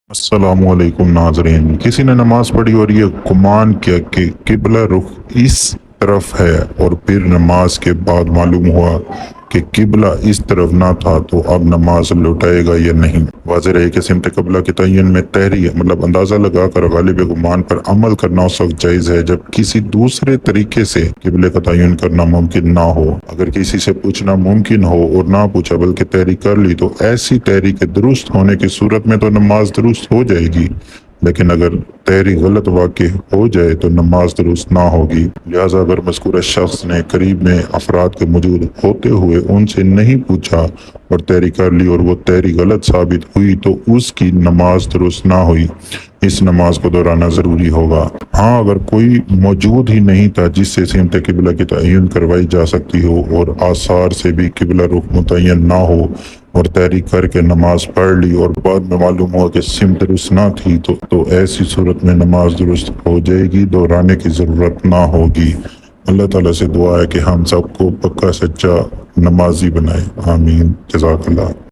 السلام علیکم ناظرین، کسی نے نماز پڑھی اور یہ گمان کیا کہ قبلہ رخ اس طرف ہے، اور پھر نماز کے بعد معلوم ہوا کہ قبلہ اس طرف نہ تھا، تو اب نماز لوٹائے گا یا نہیں؟ واضح رہے کہ سمت قبلہ کے تعین میں تحریع اندازہ لگا کر غالب گمان پر عمل کرنا اس وقت جائز ہے جب کسی دوسرے طریقے سے قبلے کا تعین کرنا ممکن نہ ہو۔ اگر کسی سے پوچھنا ممکن ہو اور نہ پوچھا بلکہ تحریع کر لی، تو ایسی تحریع کے درست ہونے کی صورت میں تو نماز درست ہو جائے گی، لیکن اگر تحریع غلط واقع ہو جائے تو نماز درست نہ ہوگی۔ لہذا اگر مذکورہ شخص نے قریب میں افراد کے موجود ہوتے ہوئے ان سے نہیں پوچھا اور تحریع کر لی اور وہ تحریع غلط ثابت ہوئی، تو اس کی نماز درست نہ ہوئی، اس نماز کو دہرانا ضروری ہوگا۔ ہاں، اگر کوئی موجود ہی نہیں تھا جس سے سمت قبلہ کی تعین کروائی جا سکتی ہو اور آثار سے بھی قبلہ رخ متعین نہ ہو اور تحریع کر کے نماز پڑھ لی اور بعد میں معلوم ہوا کہ سمت درست نہ تھی، تو ایسی صورت میں نماز درست ہو جائے گی، دہرانے کی ضرورت نہ ہوگی۔ اللہ تعالیٰ سے دعا ہے کہ ہم سب کو پکا سچا نمازی بنائے، آمین، جزاک اللہ۔